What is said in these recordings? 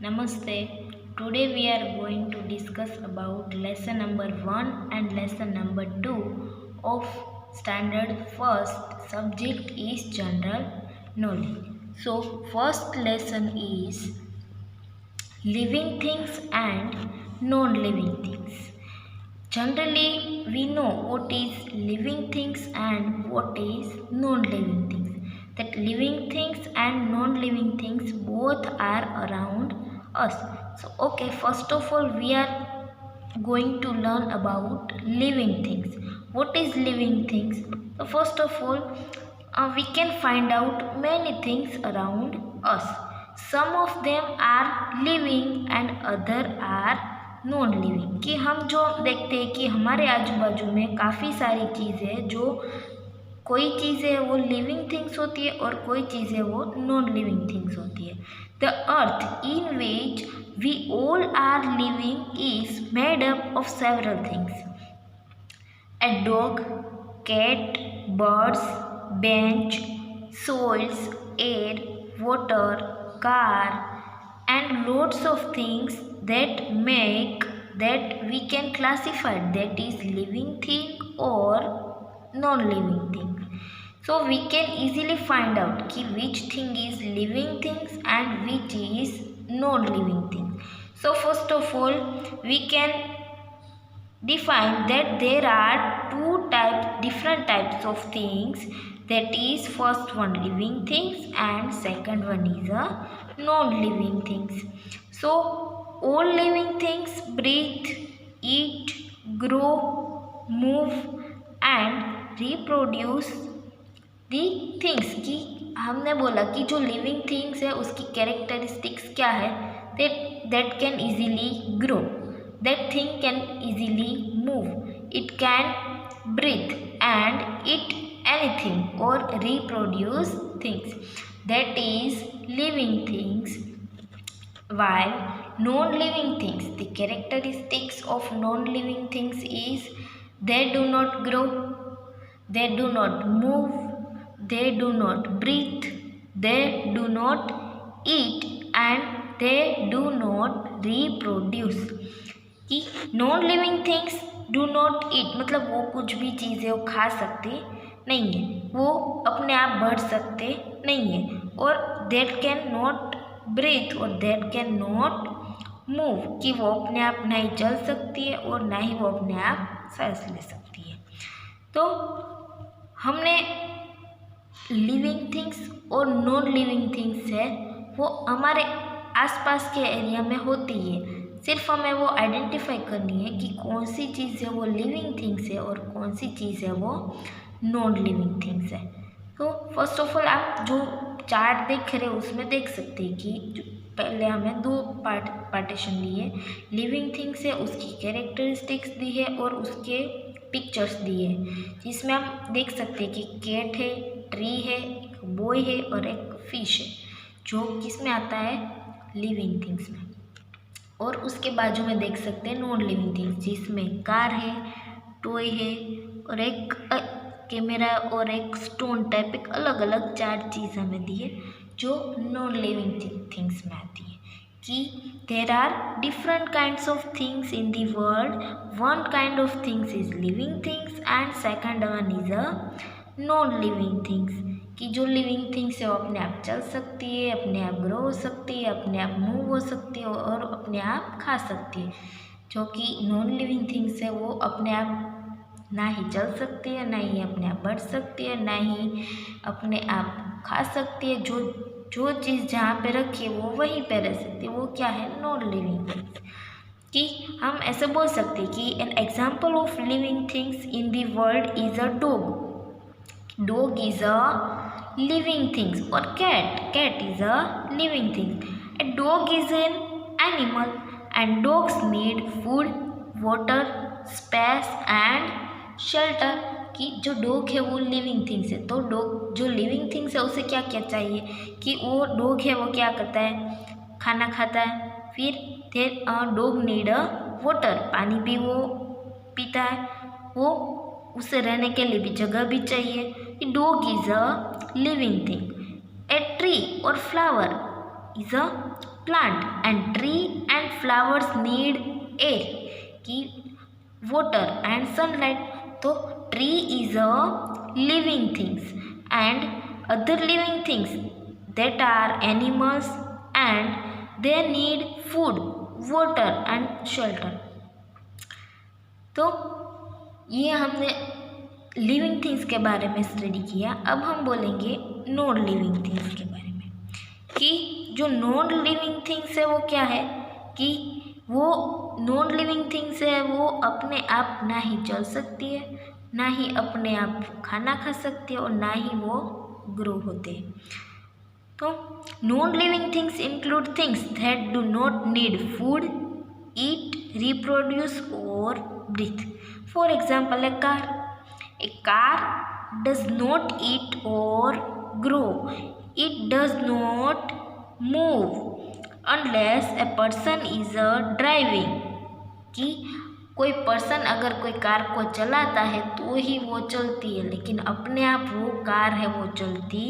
Namaste. Today we are going to discuss about lesson number 1 and lesson number 2 of standard first. Subject is general knowledge. So first lesson is living things and non-living things. Generally, we know what is living things and what is non-living things. That living things and non-living things both are around us. So, okay, first of all, we are going to learn about living things. What is living things? So, first of all, we can find out many things around us. Some of them are living and other are non living कि हम जो देखते हैं कि हमारे आजू बाजू में काफ़ी सारी चीज़ें जो कोई चीज़ें वो लिविंग थिंग्स होती है और कोई चीज़ें वो नॉन लिविंग थिंग्स होती है. The earth in which we all are living is made up of several things. A dog, cat, birds, bench, soils, air, water, car, and lots of things that make that we can classify that is living thing or non-living thing. So we can easily find out ki which thing is living things and which is non-living thing. So first of all we can define that there are different types of things. That is first one living things and second one is a non-living things. So all living things breathe, eat, grow, move and reproduce the things. कि हमने बोला कि जो living things है उसकी characteristics क्या है. That can easily grow, that thing can easily move, it can breathe and eat anything or reproduce things. That is living things. While non-living things, the characteristics of non-living things is they do not grow, they do not move, they do not breathe, they do not eat and they do not reproduce. कि non living things do not eat मतलब वो कुछ भी चीज़ें वो खा सकते नहीं है, वो अपने आप बढ़ सकते नहीं है, और देट कैन नॉट ब्रीथ और देट कैन नॉट मूव कि वो अपने आप ना ही चल सकती है और ना ही वो अपने आप सांस ले सकती है. तो हमने लिविंग थिंग्स और नॉन लिविंग थिंग्स है वो हमारे आसपास के एरिया में होती है. सिर्फ हमें वो आइडेंटिफाई करनी है कि कौन सी चीज़ है वो लिविंग थिंग्स है और कौन सी चीज़ है वो नॉन लिविंग थिंग्स है. तो फर्स्ट ऑफ ऑल आप जो चार्ट देख रहे हो उसमें देख सकते हैं कि पहले हमें दो पार्टीशन लिए. लिविंग थिंग्स है उसकी कैरेक्टरिस्टिक्स दी है और उसके पिक्चर्स दिए हैं, जिसमें हम देख सकते हैं कि कैट है, ट्री है, एक बॉय है और एक फिश है, जो किस में आता है लिविंग थिंग्स में. और उसके बाजू में देख सकते हैं नॉन लिविंग थिंग्स, जिसमें कार है, टॉय है और एक कैमरा और एक स्टोन टाइप एक अलग अलग चार चीज़ हमें दी है जो नॉन लिविंग थिंग्स में आती है. कि there are different kinds of things in the world. One kind of things is living things and second one is a non living things. कि जो लिविंग थिंग्स है वो अपने आप चल सकती है, अपने आप ग्रो हो सकती है, अपने आप मूव हो सकती है और अपने आप खा सकती है. जो कि नॉन लिविंग थिंग्स है वो अपने आप ना ही चल सकती है, ना ही अपने आप बढ़ सकती है, ना ही अपने आप खा सकती है. जो चीज़ जहाँ पे रखी है वो वहीं पे रह सकती है, वो क्या है नॉन लिविंग थिंग्स. कि हम ऐसे बोल सकते हैं कि an example of living things in the world is a dog. Dog is a living things or cat is a living thing. A dog is an animal and dogs need food, water, space and shelter. कि जो dog है वो living things है, तो dog जो living things है उसे क्या क्या चाहिए कि वो डॉग है वो क्या करता है, खाना खाता है. फिर डॉग नीड अ वाटर, पानी भी वो पीता है, वो उसे रहने के लिए भी जगह भी चाहिए. Dog is a living thing. A tree और flower is a plant and tree and flowers need air कि वाटर एंड सनलाइट। तो tree is a living things and other living things that are animals and they need food, water and shelter। तो ये हमने living things के बारे में study किया। अब हम बोलेंगे नॉन लिविंग थिंग्स के बारे में कि जो नॉन लिविंग थिंग्स है वो क्या है कि वो नॉन लिविंग थिंग्स है वो अपने आप ना ही चल सकती है, ना ही अपने आप खाना खा सकती है और ना ही वो ग्रो होते हैं। तो non living things include things that do not need food, eat, reproduce और breathe. For example a car does not eat और grow, it does not move unless a person is a driving कि कोई person अगर कोई car को चलाता है तो ही वो चलती है, लेकिन अपने आप वो कार है वो चलती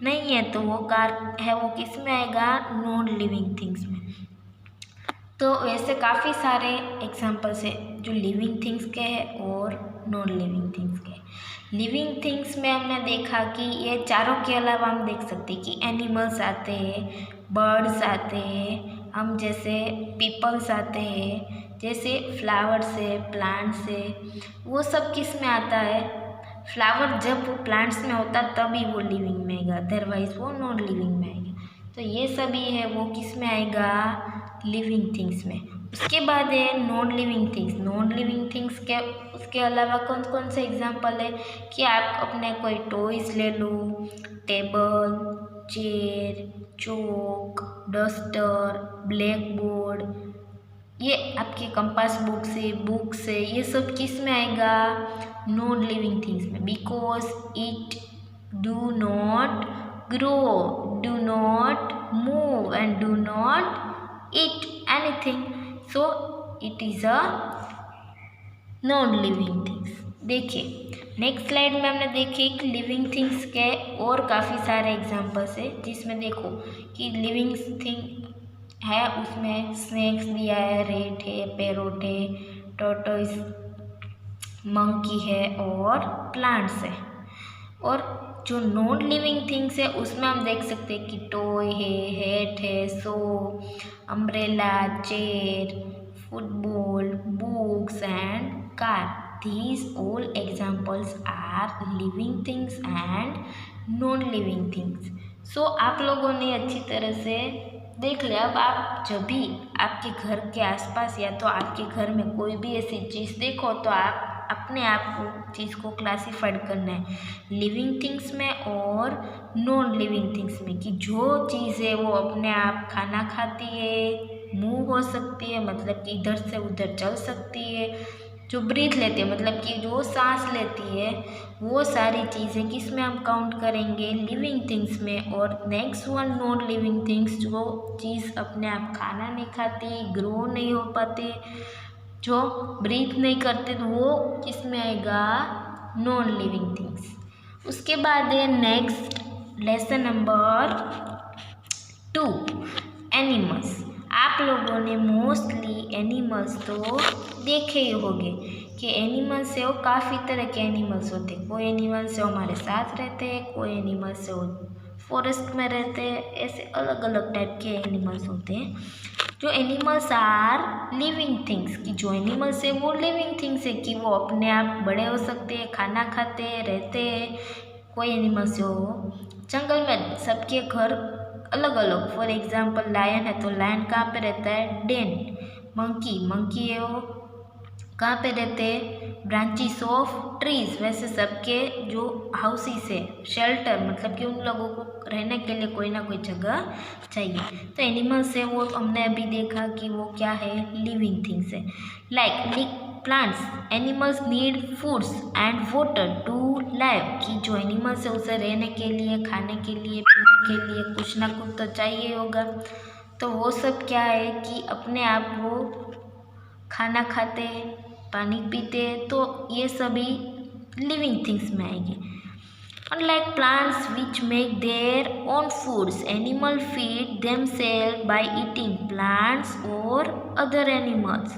नहीं है। तो वो कार है वो किस में आएगा? नॉन लिविंग थिंग्स में। तो वैसे काफ़ी सारे एग्जांपल्स है जो लिविंग थिंग्स के हैं और नॉन लिविंग थिंग्स के। लिविंग थिंग्स में हमने देखा कि ये चारों के अलावा हम देख सकते हैं कि एनिमल्स आते हैं, बर्ड्स आते हैं, हम जैसे पीपल्स आते हैं, जैसे फ्लावर्स है, प्लांट्स है, वो सब किस में आता है? फ्लावर जब वो प्लांट्स में होता तभी वो लिविंग में आएगा, अदरवाइज वो नॉन लिविंग में आएगा। तो ये सभी है वो किस में आएगा? लिविंग थिंग्स में। उसके बाद है non living things. Non living things के उसके अलावा कौन कौन से एग्जांपल है कि आप अपने कोई टॉयज़ ले लो, टेबल, चेयर, चौक, डस्टर, ब्लैक बोर्ड, ये आपके कंपास बुक्स है, ये सब किस में आएगा? नॉन लिविंग थिंग्स में, because it do not grow, do not move and do not eat anything, so it is a non living things. देखिए नेक्स्ट स्लाइड में हमने देखे कि लिविंग थिंग्स के और काफ़ी सारे एग्जांपल्स है, जिसमें देखो कि लिविंग थिंग है उसमें स्नेक्स दिया है, रेट है, पैरोट है, टॉर्टोइज, मंकी है और प्लांट्स है। और जो नॉन लिविंग थिंग्स है उसमें हम देख सकते हैं कि टॉय है, हैट है, so, umbrella, chair, football, books and car. These all examples are living things and non-living things. So आप लोगों ने अच्छी तरह से देख लिया। अब आप जब भी आपके घर के आसपास या तो आपके घर में कोई भी ऐसी चीज़ देखो तो आप अपने आप को चीज़ को क्लासीफाइड करना है लिविंग थिंग्स में और नॉन लिविंग थिंग्स में, कि जो चीज़ है वो अपने आप खाना खाती है, मूव हो सकती है मतलब कि इधर से उधर चल सकती है, जो ब्रीथ लेती है मतलब कि जो सांस लेती है, वो सारी चीज़ें किस में हम काउंट करेंगे? लिविंग थिंग्स में। और next one non living things, जो चीज़ अपने आप खाना नहीं खाती, ग्रो नहीं हो पाते, जो ब्रीथ नहीं करते, तो वो किस में आएगा? Non living things. उसके बाद है नेक्स्ट लेसन नंबर 2, एनिमल्स। आप लोगों ने मोस्टली एनिमल्स तो देखे ही होंगे कि एनिमल्स है वो काफ़ी तरह के एनिमल्स होते हैं। कोई एनिमल्स है हमारे साथ रहते हैं, कोई एनिमल्स है वो फॉरेस्ट में रहते हैं, ऐसे अलग अलग टाइप के एनिमल्स होते हैं। जो एनिमल्स आर लिविंग थिंग्स, कि जो एनिमल्स है वो लिविंग थिंग्स है कि वो अपने आप बड़े हो सकते हैं, खाना खाते हैं, रहते हैं। कोई एनिमल्स हो जंगल में, सबके घर अलग अलग। फॉर एग्जांपल लायन है तो लायन कहाँ पे रहता है? डेन। मंकी है वो कहाँ पे रहते हैं? Branches of trees. वैसे सबके जो हाउसेस है, शेल्टर मतलब कि उन लोगों को रहने के लिए कोई ना कोई जगह चाहिए। तो एनिमल्स है वो हमने अभी देखा कि वो क्या है? लिविंग थिंग्स है। Like plants, animals need foods and water to live, कि जो एनिमल्स है उसे रहने के लिए, खाने के लिए, पीने के लिए कुछ ना कुछ तो चाहिए होगा। तो वो सब क्या है कि अपने आप वो खाना खाते, पानी पीते, तो ये सभी लिविंग थिंग्स में आएंगे। Unlike plants which make their own foods, animals feed themselves by eating plants or other animals.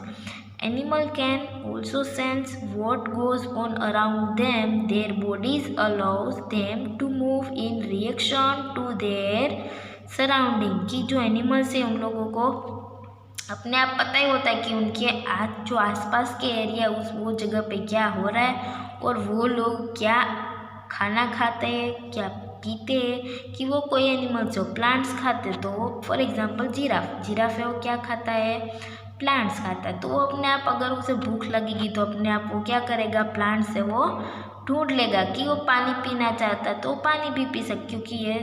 Animal can also sense what goes on around them. Their bodies allows them to move in reaction to their surrounding. कि जो animals है उन लोगों को अपने आप पता ही होता है कि उनके जो आसपास के एरिया उस वो जगह पे क्या हो रहा है और वो लोग क्या खाना खाते हैं, क्या पीते हैं, कि वो कोई एनिमल्स हो प्लांट्स खाते तो फॉर एग्जांपल जिराफ है, वो क्या खाता है, प्लांट्स खाता है। तो वो अपने आप अगर उसे भूख लगेगी तो अपने आप वो क्या करेगा, प्लांट से वो ढूंढ लेगा कि वो पानी पीना चाहता है तो वो पानी भी पी सकती, क्योंकि ये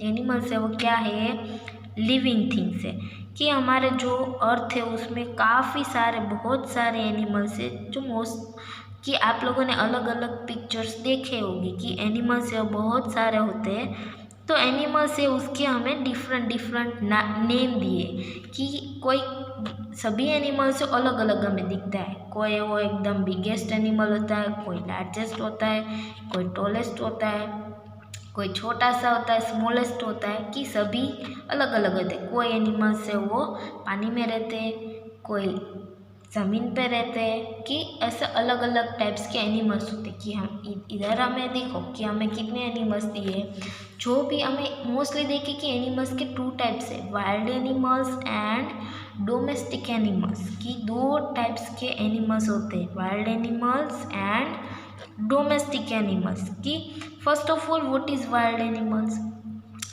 एनिमल्स है वो क्या है, लिविंग थिंग्स है। कि हमारे जो अर्थ है उसमें काफ़ी सारे बहुत सारे एनिमल्स है जो मोस्ट कि आप लोगों ने अलग अलग पिक्चर्स देखे होंगे कि एनिमल्स है बहुत सारे होते हैं। तो एनिमल्स है उसके हमें डिफरेंट नेम दिए कि कोई सभी एनिमल्स से अलग अलग हमें दिखता है। कोई वो एकदम बिगेस्ट एनिमल होता है, कोई लार्जेस्ट होता है, कोई टॉलेस्ट होता है, कोई छोटा सा होता है, स्मॉलेस्ट होता है, कि सभी अलग अलग होते हैं। कोई एनिमल्स है वो पानी में रहते हैं, कोई ज़मीन पे रहते हैं, कि ऐसे अलग अलग टाइप्स के एनिमल्स होते हैं। कि हम इधर हमें देखो कि हमें कितने एनिमल्स दिए, जो भी हमें मोस्टली देखे कि एनिमल्स के 2 टाइप्स है, wild animals and domestic animals. की 2 टाइप्स के एनिमल्स होते हैं, wild animals and domestic animals. की first of all what is wild animals?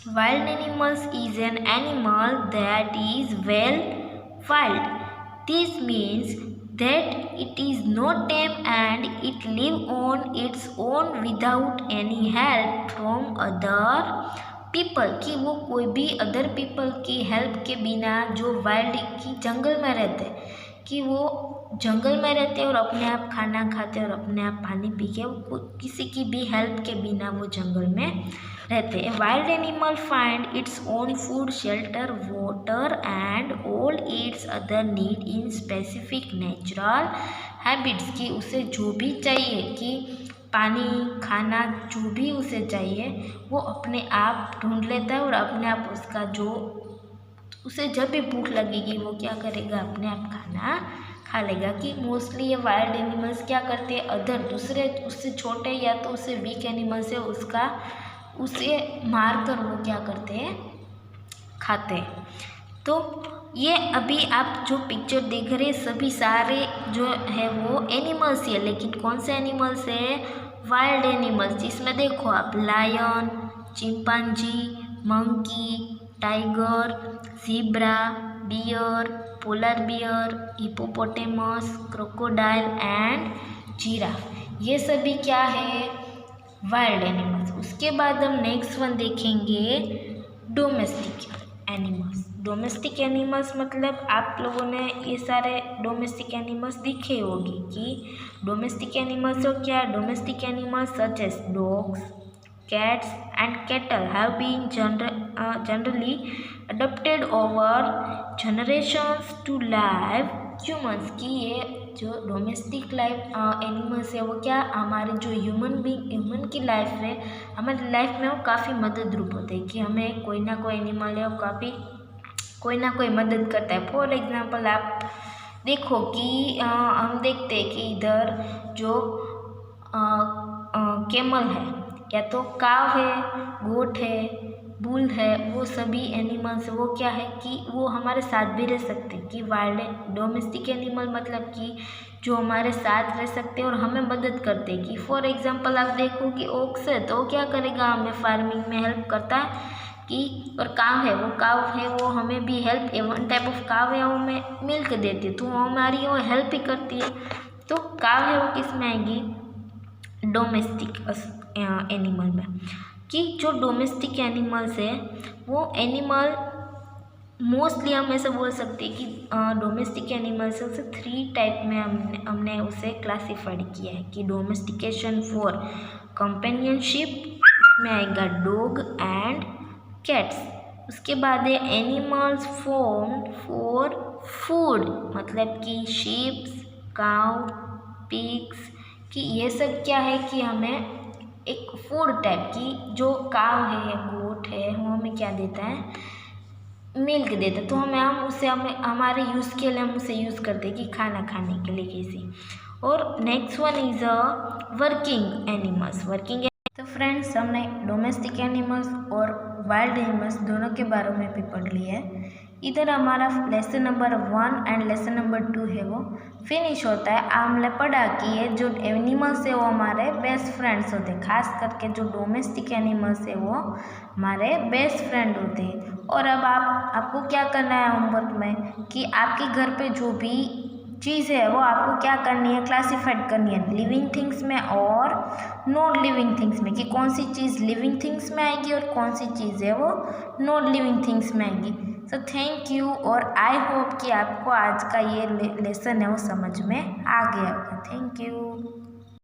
Wild animals is an animal that is wild. This means that it is not tame and it lives on its own without any help from other people. कि वो कोई भी other people की help के बिना जो wild की जंगल में रहते हैं, कि वो जंगल में रहते हैं और अपने आप खाना खाते हैं और अपने आप पानी पी के वो किसी की भी हेल्प के बिना वो जंगल में रहते हैं। Wild animal find its own food, shelter, water and all it's other need in specific natural habits. की उसे जो भी चाहिए कि पानी खाना जो भी उसे चाहिए वो अपने आप ढूंढ लेता है और अपने आप उसका जो उसे जब भी भूख लगेगी वो क्या करेगा, अपने आप खाना खा लेगा। कि मोस्टली ये वाइल्ड एनिमल्स क्या करते हैं, अदर दूसरे उससे छोटे या तो उससे वीक एनिमल्स है उसे मार कर वो क्या करते हैं, खाते हैं। तो ये अभी आप जो पिक्चर देख रहे हैं सभी सारे जो है वो एनिमल्स ही है, लेकिन कौन से एनिमल्स है, वाइल्ड एनिमल्स। जिसमें देखो आप lion, chimpanzee, monkey, tiger, zebra, bear, polar bear, hippopotamus, crocodile and giraffe, ये सभी क्या है, वाइल्ड एनिमल्स। उसके बाद हम नेक्स्ट वन देखेंगे डोमेस्टिक एनिमल्स। डोमेस्टिक एनिमल्स मतलब आप लोगों ने ये सारे डोमेस्टिक एनिमल्स दिखे होगी। कि डोमेस्टिक एनिमल्स तो क्या, domestic animals such as dogs, cats and cattle have been generally adopted over generations to live humans। की ये जो डोमेस्टिक लाइफ एनिमल्स है वो क्या हमारे जो ह्यूमन की लाइफ है, हमारी लाइफ में वो काफ़ी मदद रूप होते हैं। कि हमें कोई ना कोई एनिमल है वो काफ़ी कोई ना कोई मदद करता है। फॉर एग्जांपल आप देखो कि हम देखते हैं कि इधर जो कैमल है या तो काव है, गोट है, बुल है, वो सभी एनिमल्स वो क्या है कि वो हमारे साथ भी रह सकते हैं। कि वाइल्ड डोमेस्टिक एनिमल मतलब कि जो हमारे साथ रह सकते हैं और हमें मदद करते हैं। कि फॉर एग्जांपल आप देखो कि ओक्स है तो क्या करेगा, हमें फार्मिंग में हेल्प करता है। कि और काव है वो हमें भी हेल्प, वन टाइप ऑफ काव है वो हमें मिल्क देती है तो वो हमारी वो हेल्प ही करती है। तो काव है वो किस में आएगी, डोमेस्टिक एनिमल में। कि जो डोमेस्टिक एनिमल्स है वो एनिमल मोस्टली हम ऐसे बोल सकते हैं कि डोमेस्टिक एनिमल्स से उसे 3 टाइप में हमने उसे क्लासीफाइड किया है। कि डोमेस्टिकेशन फॉर कंपेनियनशिप में आएगा डॉग एंड कैट्स। उसके बाद है एनिमल्स फॉर्म्ड फॉर फूड, मतलब कि शीप्स, काउ, पिग्स। कि ये सब क्या है कि हमें एक फूड टाइप की, जो काव है, गोट है, वो हमें क्या देता है, मिल्क देता है। तो हम उसे हमारे यूज़ के लिए हम उसे यूज़ करते हैं कि खाना खाने के लिए कैसे। और next one is a working animals. तो फ्रेंड्स, हमने डोमेस्टिक एनिमल्स और वाइल्ड एनिमल्स दोनों के बारे में भी पढ़ लिया है। इधर हमारा lesson number 1 and lesson number 2 है वो फिनिश होता है। हमने पढ़ा कि ये जो एनिमल्स है वो हमारे बेस्ट फ्रेंड्स होते हैं, खास करके जो डोमेस्टिक एनिमल्स है वो हमारे बेस्ट फ्रेंड होते हैं। और अब आपको क्या करना है होमवर्क में, कि आपके घर पे जो भी चीज़ है वो आपको क्या करनी है, क्लासीफाइड करनी है लिविंग थिंग्स में और नॉन लिविंग थिंग्स में, कि कौन सी चीज़ लिविंग थिंग्स में आएगी और कौन सी चीज़ है वो नॉन लिविंग थिंग्स में आएगी। सो थैंक यू, और आई होप कि आपको आज का ये लेसन है वो समझ में आ गया होगा। Thank you.